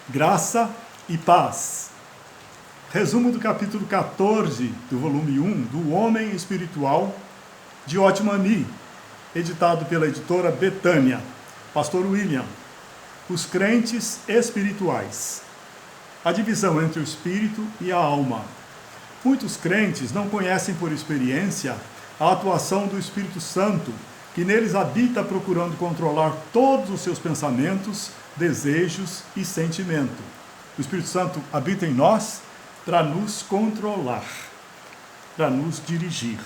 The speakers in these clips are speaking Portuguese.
Graça e paz. Resumo do capítulo 14 do volume 1 do Homem Espiritual, de Otmani, editado pela editora Betânia, Pastor William. Os crentes espirituais. A divisão entre o espírito e a alma. Muitos crentes não conhecem por experiência a atuação do Espírito Santo, que neles habita procurando controlar todos os seus pensamentos, desejos e sentimentos. O Espírito Santo habita em nós para nos controlar, para nos dirigir.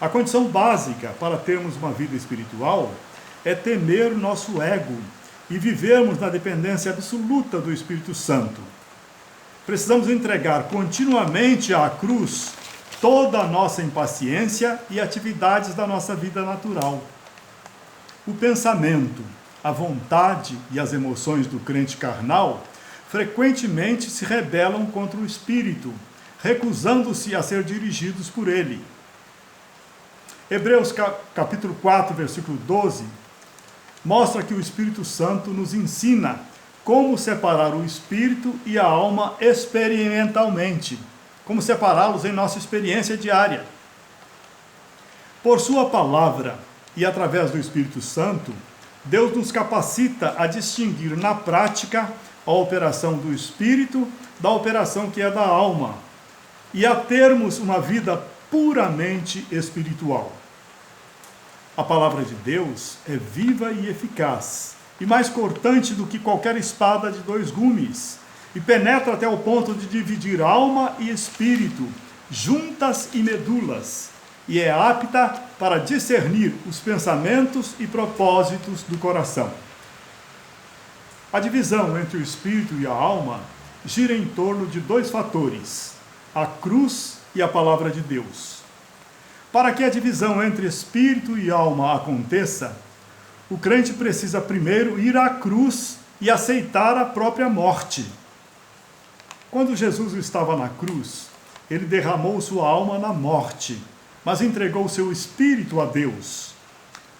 A condição básica para termos uma vida espiritual é temer o nosso ego e vivermos na dependência absoluta do Espírito Santo. Precisamos entregar continuamente à cruz toda a nossa impaciência e atividades da nossa vida natural. O pensamento, a vontade e as emoções do crente carnal frequentemente se rebelam contra o Espírito, recusando-se a ser dirigidos por ele. Hebreus capítulo 4, versículo 12, mostra que o Espírito Santo nos ensina como separar o Espírito e a alma experimentalmente, como separá-los em nossa experiência diária. Por sua palavra e através do Espírito Santo, Deus nos capacita a distinguir na prática a operação do Espírito da operação que é da alma e a termos uma vida puramente espiritual. A palavra de Deus é viva e eficaz e mais cortante do que qualquer espada de dois gumes e penetra até o ponto de dividir alma e espírito, juntas e medulas, e é apta para discernir os pensamentos e propósitos do coração. A divisão entre o espírito e a alma gira em torno de dois fatores: a cruz e a palavra de Deus. Para que a divisão entre espírito e alma aconteça, o crente precisa primeiro ir à cruz e aceitar a própria morte. Quando Jesus estava na cruz, ele derramou sua alma na morte, mas entregou seu espírito a Deus.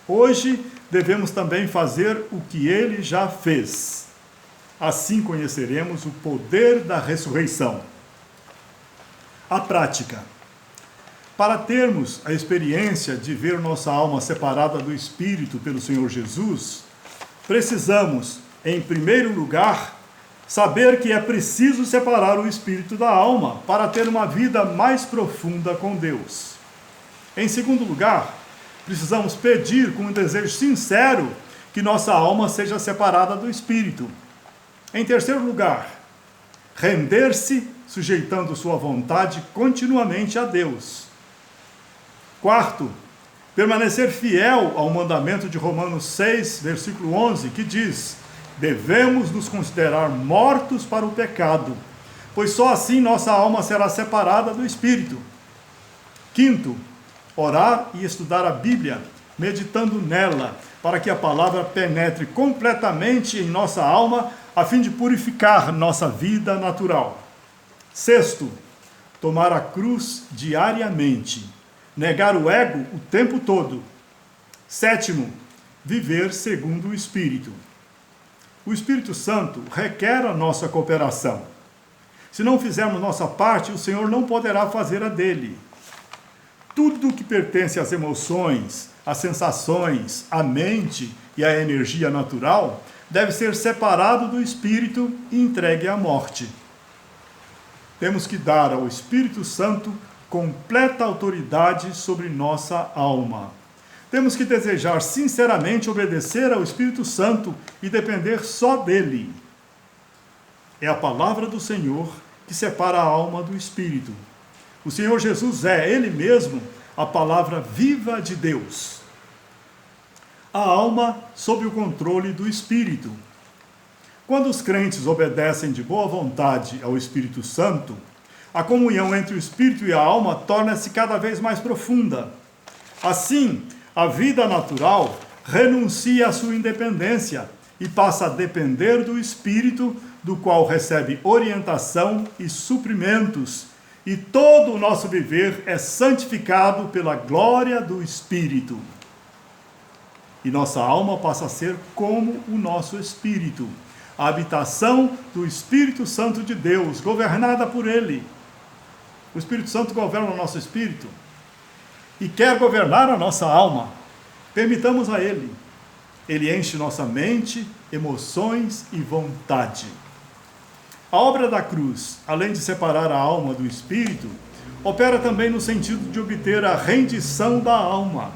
Hoje, devemos também fazer o que ele já fez. Assim conheceremos o poder da ressurreição. A prática. Para termos a experiência de ver nossa alma separada do espírito pelo Senhor Jesus, precisamos, em primeiro lugar, saber que é preciso separar o espírito da alma para ter uma vida mais profunda com Deus. Em segundo lugar, precisamos pedir com um desejo sincero que nossa alma seja separada do espírito. Em terceiro lugar, render-se, sujeitando sua vontade continuamente a Deus. Quarto, permanecer fiel ao mandamento de Romanos 6, versículo 11, que diz: devemos nos considerar mortos para o pecado, pois só assim nossa alma será separada do espírito. Quinto, orar e estudar a Bíblia, meditando nela, para que a palavra penetre completamente em nossa alma, a fim de purificar nossa vida natural. Sexto, tomar a cruz diariamente, negar o ego o tempo todo. Sétimo, viver segundo o Espírito. O Espírito Santo requer a nossa cooperação. Se não fizermos nossa parte, o Senhor não poderá fazer a dele. Tudo que pertence às emoções, às sensações, à mente e à energia natural deve ser separado do Espírito e entregue à morte. Temos que dar ao Espírito Santo completa autoridade sobre nossa alma. Temos que desejar sinceramente obedecer ao Espírito Santo e depender só dele. É a palavra do Senhor que separa a alma do Espírito. O Senhor Jesus é, Ele mesmo, a palavra viva de Deus. A alma sob o controle do Espírito. Quando os crentes obedecem de boa vontade ao Espírito Santo, a comunhão entre o Espírito e a alma torna-se cada vez mais profunda. Assim, a vida natural renuncia à sua independência e passa a depender do Espírito, do qual recebe orientação e suprimentos, e todo o nosso viver é santificado pela glória do Espírito. E nossa alma passa a ser como o nosso espírito, a habitação do Espírito Santo de Deus, governada por Ele. O Espírito Santo governa o nosso espírito e quer governar a nossa alma. Permitamos a Ele. Ele enche nossa mente, emoções e vontade. A obra da cruz, além de separar a alma do espírito, opera também no sentido de obter a rendição da alma.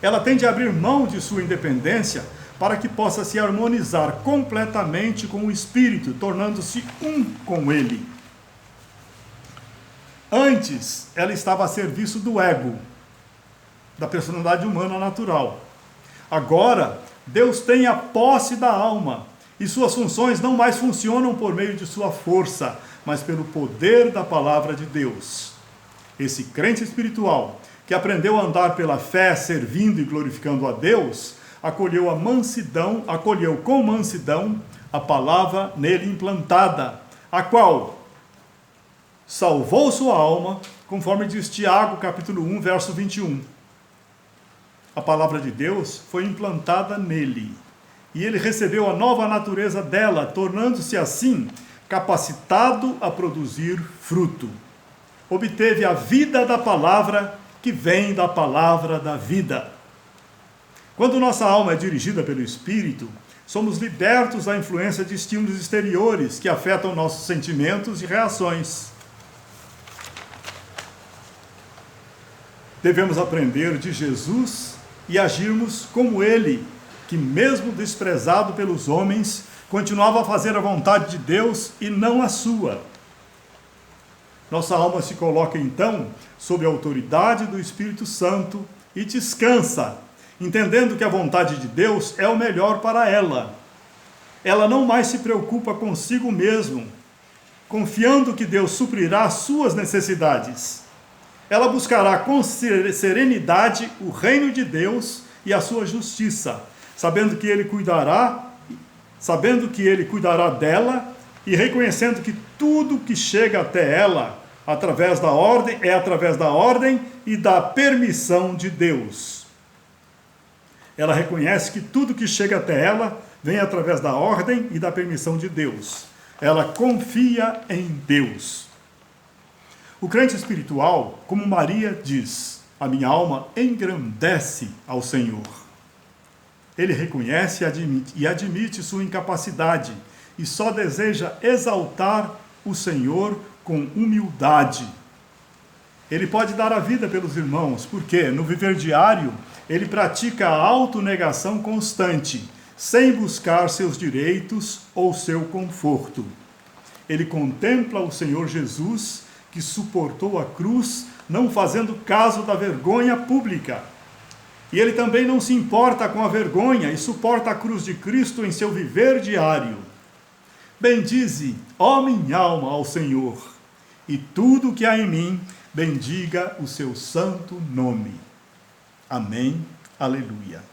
Ela tem de abrir mão de sua independência para que possa se harmonizar completamente com o espírito, tornando-se um com ele. Antes, ela estava a serviço do ego, da personalidade humana natural. Agora, Deus tem a posse da alma e suas funções não mais funcionam por meio de sua força, mas pelo poder da palavra de Deus. Esse crente espiritual, que aprendeu a andar pela fé, servindo e glorificando a Deus, acolheu com mansidão a palavra nele implantada, a qual salvou sua alma, conforme diz Tiago, capítulo 1, verso 21. A palavra de Deus foi implantada nele, e ele recebeu a nova natureza dela, tornando-se assim capacitado a produzir fruto. Obteve a vida da palavra, que vem da palavra da vida. Quando nossa alma é dirigida pelo Espírito, somos libertos da influência de estímulos exteriores que afetam nossos sentimentos e reações. Devemos aprender de Jesus e agirmos como Ele, que mesmo desprezado pelos homens, continuava a fazer a vontade de Deus e não a sua. Nossa alma se coloca então sob a autoridade do Espírito Santo e descansa, entendendo que a vontade de Deus é o melhor para ela. Ela não mais se preocupa consigo mesmo, confiando que Deus suprirá as suas necessidades. Ela buscará com serenidade o reino de Deus e a sua justiça, sabendo que Ele cuidará dela e reconhecendo que tudo que chega até ela é através da ordem e da permissão de Deus. Ela reconhece que tudo que chega até ela vem através da ordem e da permissão de Deus. Ela confia em Deus. O crente espiritual, como Maria diz, a minha alma engrandece ao Senhor. Ele reconhece e admite sua incapacidade e só deseja exaltar o Senhor com humildade. Ele pode dar a vida pelos irmãos, porque no viver diário ele pratica a autonegação constante, sem buscar seus direitos ou seu conforto. Ele contempla o Senhor Jesus, que suportou a cruz, não fazendo caso da vergonha pública. E ele também não se importa com a vergonha e suporta a cruz de Cristo em seu viver diário. Bendize, ó minha alma, ao Senhor, e tudo que há em mim, bendiga o seu santo nome. Amém. Aleluia.